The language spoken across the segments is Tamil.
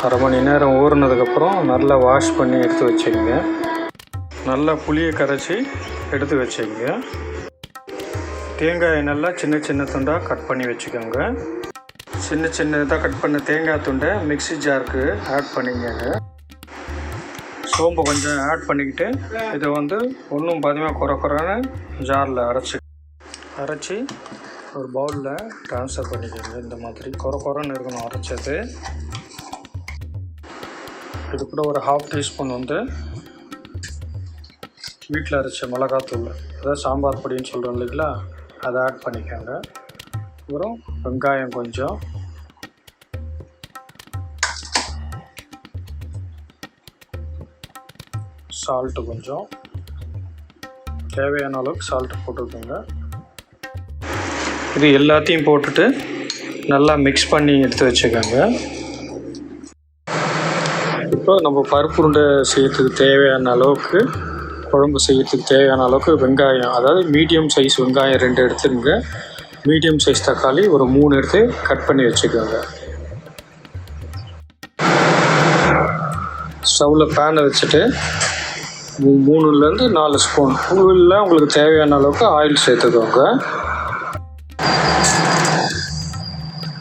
அரை மணி நேரம் ஊறினதுக்கப்புறம் நல்லா வாஷ் பண்ணி எடுத்து வச்சுக்கோங்க. நல்லா புளியை கரைச்சி எடுத்து வச்சுக்கோங்க. தேங்காயை நல்லா சின்ன சின்ன துண்டாக கட் பண்ணி வச்சுக்கோங்க. சின்ன சின்னதாக கட் பண்ண தேங்காய் துண்டை மிக்ஸி ஜாருக்கு ஆட் பண்ணிக்கோங்க. சோம்பு கொஞ்சம் ஆட் பண்ணிக்கிட்டு இதை வந்து ஒன்றும் பாதியமாக குறைன்னு ஜாரில் அரைச்சி ஒரு பவுலில் ட்ரான்ஸ்ஃபர் பண்ணிக்கோங்க. இந்த மாதிரி குறைன்னு இருக்கணும் அரைச்சது. இது கூட ஒரு 1/2 டீஸ்பூன் வந்து வீட்டில் அரைச்ச மிளகாத்தூள், அதாவது சாம்பார் பொடின்னு சொல்கிறோம் இல்லைங்களா, அதை ஆட் பண்ணிக்கோங்க. அப்புறம் வெங்காயம் கொஞ்சம், சால்ட்டு கொஞ்சம், தேவையான அளவுக்கு சால்ட்டு போட்டுக்கோங்க. இது எல்லாத்தையும் போட்டுட்டு நல்லா மிக்ஸ் பண்ணி எடுத்து வச்சுக்கோங்க. இப்போ நம்ம பருப்பு உருண்டை செய்யறதுக்கு தேவையான அளவுக்கு, குழம்பு செய்யறதுக்கு தேவையான அளவுக்கு வெங்காயம், அதாவது மீடியம் சைஸ் வெங்காயம் 2 எடுத்துருங்க. மீடியம் சைஸ் தக்காளி ஒரு 3 எடுத்து கட் பண்ணி வச்சுக்கோங்க. ஸ்டவ்வில் பேனை வச்சுட்டு 3லேருந்து 4 ஸ்பூன் இல்லை உங்களுக்கு தேவையான அளவுக்கு ஆயில் சேர்த்துக்கோங்க.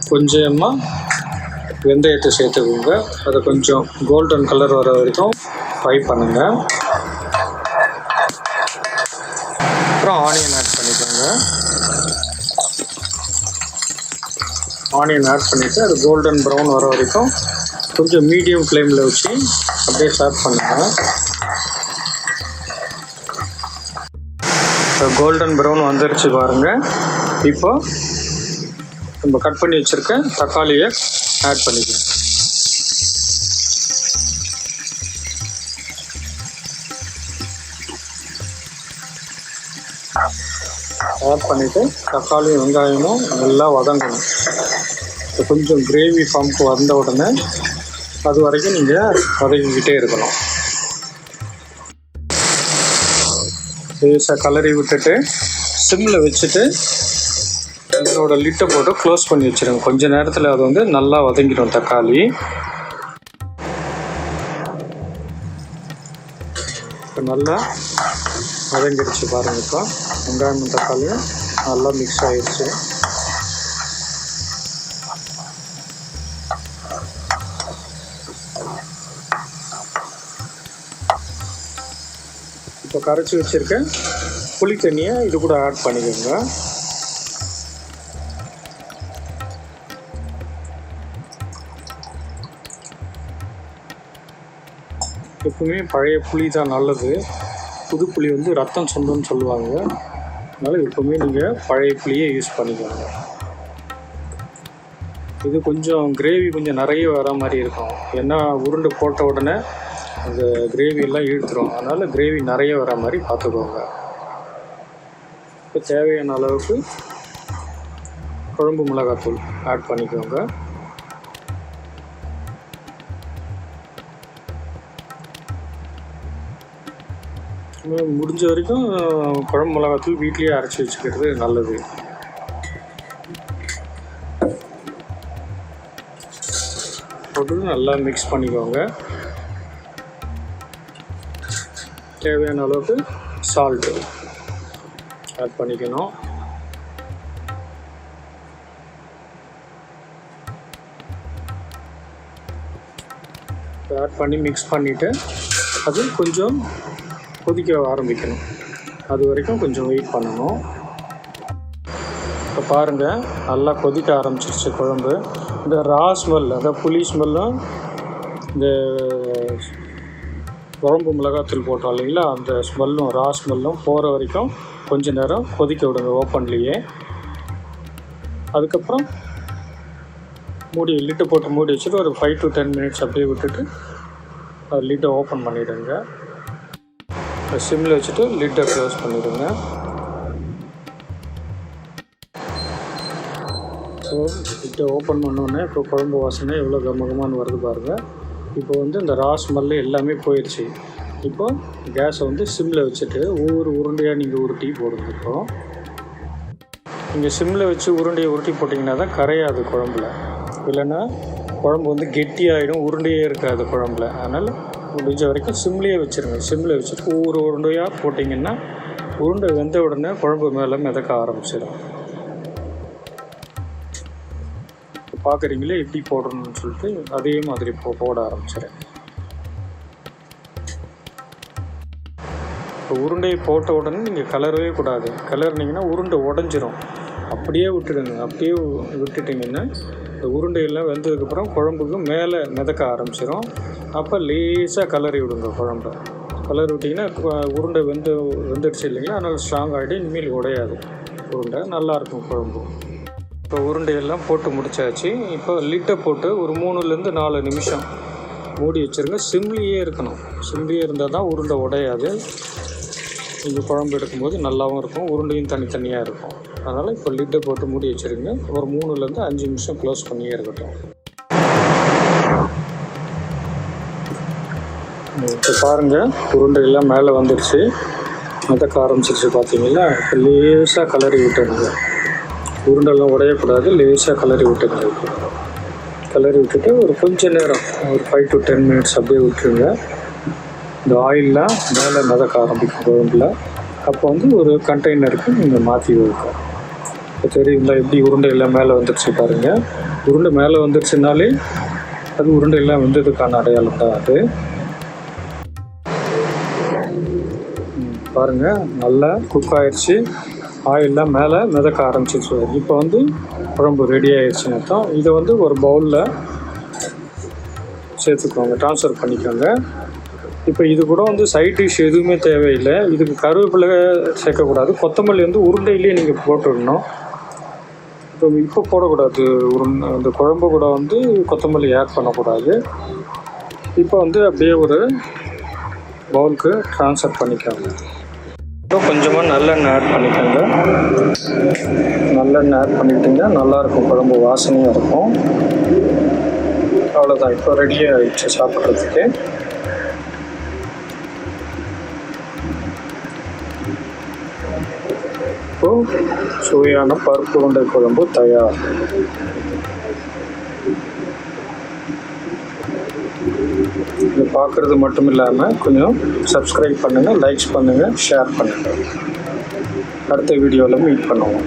கொஞ்சமாக வெந்தயத்தை சேர்த்துக்கோங்க. அதை கொஞ்சம் கோல்டன் கலர் வர வரைக்கும் ஃப்ரை பண்ணுங்கள். அப்புறம் ஆனியன் ஆட் பண்ணிக்கோங்க. ஆனியன் ஆட் பண்ணிவிட்டு அது கோல்டன் ப்ரௌன் வர வரைக்கும் கொஞ்சம் மீடியம் ஃப்ளேமில் வச்சு அப்படியே ஸ்டார்ட் பண்ணுங்கள். இப்போ கோல்டன் ப்ரௌன் வந்துருச்சு பாருங்கள். இப்போ நம்ம கட் பண்ணி வச்சுருக்க தக்காளியை ஆட் பண்ணிக்கலாம். ஆட் பண்ணிவிட்டு தக்காளி வெங்காயமும் நல்லா வதங்கணும். இப்போ கொஞ்சம் கிரேவி ஃபார்முக்கு வந்த உடனே அது வரைக்கும் நீங்கள் வதக்கிக்கிட்டே இருக்கணும். லேசாக கலரி விட்டுட்டு சிம்மில் வச்சுட்டு இதோட லிட்டை போட்டு க்ளோஸ் பண்ணி வச்சுருங்க. கொஞ்சம் நேரத்தில் அது வந்து நல்லா வதங்கிடும் தக்காளி. இப்போ நல்லா வதங்கிடுச்சு பாருங்கள். இப்போ வெங்காயமும் தக்காளியும் நல்லா மிக்ஸ் ஆகிடுச்சு. இப்போ கரைச்சி வச்சுருக்க புளி தண்ணியை இது கூட ஆட் பண்ணிக்கோங்க. எப்பவுமே பழைய புளி தான் நல்லது. புது புளி வந்து ரத்தம் சொந்தம்னு சொல்லுவாங்க. அதனால் எப்பவுமே நீங்கள் பழைய புளியை யூஸ் பண்ணிக்கோங்க. இது கொஞ்சம் கிரேவி கொஞ்சம் நிறைய வர மாதிரி இருக்கும். ஏன்னா உருண்டை போட்ட உடனே அந்த கிரேவியெல்லாம் இழுத்துரும். அதனால் கிரேவி நிறைய வர மாதிரி பார்த்துக்கோங்க. இப்போ தேவையான அளவுக்கு குழம்பு மிளகாத்தூள் ஆட் பண்ணிக்கோங்க. முடிஞ்ச வரைக்கும் குழம்பு மிளகாத்தூள் வீட்லேயே அரைச்சி வச்சுக்கிறது நல்லது. போட்டு நல்லா மிக்ஸ் பண்ணிக்கோங்க. தேவையான அளவுக்கு சால்ட்டு ஆட் பண்ணிக்கணும். ஆட் பண்ணி மிக்ஸ் பண்ணிவிட்டு அது கொஞ்சம் கொதிக்க ஆரம்பிக்கணும். அது வரைக்கும் கொஞ்சம் வெயிட் பண்ணணும். இப்போ பாருங்கள் நல்லா கொதிக்க ஆரம்பிச்சிருச்சு குழம்பு. இந்த ரா ஸ்மெல், அதாவது புளி ஸ்மெல்லும் இந்த குழம்பு மிளகாத்தூள் போட்டோம் இல்லைங்களா, அந்த ஸ்மெல்லும் ரா ஸ்மெல்லும் போகிற வரைக்கும் கொஞ்சம் நேரம் கொதிக்க விடுங்க ஓப்பன்லேயே. அதுக்கப்புறம் லிட்டை போட்டு மூடி வச்சுட்டு ஒரு 5 to 10 minutes அப்படியே விட்டுட்டு அது லிட்டை ஓப்பன் பண்ணிவிடுங்க. சிம்மில் வச்சுட்டு லிட்டை க்ளோஸ் பண்ணிவிடுங்க. ஸோ லிட்டை ஓப்பன் பண்ணோன்னே இப்போ குழம்பு வாசனை எவ்வளோ கமகமானு வருது பாருங்கள். இப்போ வந்து இந்த ரா ஸ்மெல்லு எல்லாமே போயிடுச்சு. இப்போ கேஸை வந்து சிம்மில் வச்சுட்டு ஒவ்வொரு உருண்டையாக நீங்கள் உருட்டி போடுங்க. இப்போ நீங்கள் சிம்மில் வச்சு உருண்டையை உருட்டி போட்டிங்கன்னா தான் கரையாது குழம்புல. இல்லைன்னா குழம்பு வந்து கெட்டியாகிடும், உருண்டையே இருக்காது குழம்புல. அதனால் முடிஞ்ச வரைக்கும் சிம்லேயே வச்சுருங்க. சிம்மில் வச்சுட்டு ஒவ்வொரு உருண்டையாக போட்டிங்கன்னா உருண்டை வெந்த உடனே குழம்பு மேலே மிதக்க ஆரம்பிச்சிடும். பார்க்குறீங்களே எப்படி போடணும்னு சொல்லிட்டு அதே மாதிரி போட ஆரம்பிச்சிடுறேன். இப்போ உருண்டையை போட்ட உடனே நீங்கள் கலரவே கூடாது. கலர்னிங்கன்னா உருண்டை உடஞ்சிரும். அப்படியே விட்டுடுங்க. அப்படியே விட்டுட்டிங்கன்னா இந்த உருண்டையெல்லாம் வெந்ததுக்கப்புறம் குழம்புக்கு மேலே மிதக்க ஆரம்பிச்சிடும். அப்போ லேசாக கலரி விடுங்க. குழம்பு கலரி விட்டிங்கன்னா உருண்டை வெந்துடுச்சு இல்லைங்களா, அதனால் ஸ்ட்ராங் ஆகிட்டு இனிமேல் உடையாது உருண்டை, நல்லாயிருக்கும் குழம்பு. இப்போ உருண்டையெல்லாம் போட்டு முடித்தாச்சு. இப்போ லிட்டை போட்டு ஒரு 3லேருந்து 4 நிமிஷம் மூடி வச்சுருங்க. சிம்லேயே இருக்கணும். சிம்லேயே இருந்தால் தான் உருண்டை உடையாது. நீங்கள் குழம்பு எடுக்கும்போது நல்லாவும் இருக்கும், உருண்டையும் தனித்தனியாக இருக்கும். அதனால் இப்போ லிட்டை போட்டு மூடி வச்சுருங்க. ஒரு 3லேருந்து 5 நிமிஷம் க்ளோஸ் பண்ணியே இருக்கட்டும். இப்போ பாருங்கள், உருண்டையெல்லாம் மேலே வந்துடுச்சு, மிதக்க ஆரம்பிச்சிருச்சு. பார்த்தீங்களா? இப்போ லேசாக கலரி விட்டுருங்க. உருண்டெல்லாம் உடையக்கூடாது, லேசாக கலரி விட்டுருங்க. கலரி விட்டுட்டு ஒரு கொஞ்சம் நேரம், ஒரு 5 to 10 minutes அப்படியே விட்டுருங்க. இந்த ஆயிலெலாம் மேலே மிதக்க ஆரம்பிக்கும் குழம்புல. அப்போ வந்து ஒரு கண்டெய்னருக்கு நீங்கள் மாற்றி வைக்கும். இப்போ தெரியுங்களா எப்படி உருண்டையெல்லாம் மேலே வந்துடுச்சு பாருங்கள். உருண்டை மேலே வந்துடுச்சுனாலே அது உருண்டையெல்லாம் வெந்ததுக்கான அடையாளம் தான் அது. பாருங்கள், நல்லா குக் ஆகிடுச்சு. ஆயிலெலாம் மேலே மிதக்க ஆரம்பிச்சிச்சு. இப்போ வந்து குழம்பு ரெடி ஆகிடுச்சுன்னு அர்த்தம். இதை வந்து ஒரு பவுலில் சேர்த்துக்கோங்க, ட்ரான்ஸ்ஃபர் பண்ணிக்கோங்க. இப்போ இது கூட வந்து சைட் டிஷ் எதுவுமே தேவையில்லை. இதுக்கு கருவேப்பிலை சேர்க்கக்கூடாது. கொத்தமல்லி வந்து உருண்டையிலேயே நீங்கள் போட்டுடணும். இப்போ போடக்கூடாது. அந்த குழம்பு கூட வந்து கொத்தமல்லி ஆட் பண்ணக்கூடாது. இப்போ வந்து அப்படியே ஒரு பவுலுக்கு ட்ரான்ஸ்ஃபர் பண்ணிக்கோங்க. இன்னும் கொஞ்சமாக நல்லெண்ணெய் ஆட் பண்ணிக்கோங்க. நல்லெண்ணெய் ஆட் பண்ணிக்கிட்டிங்கன்னா நல்லாயிருக்கும், குழம்பு வாசனையாக இருக்கும். அவ்வளோதான், இப்போ ரெடியாக ஆகிடுச்சு சாப்பிட்றதுக்கு. இப்போது சுவையான பருப்பு உருண்டை குழம்பு தயார். இது பார்க்குறது மட்டும் இல்லாமல் கொஞ்சம் சப்ஸ்கிரைப் பண்ணுங்கள், லைக்ஸ் பண்ணுங்கள், ஷேர் பண்ணுங்கள். அடுத்த வீடியோவில் மீட் பண்ணுவோம்.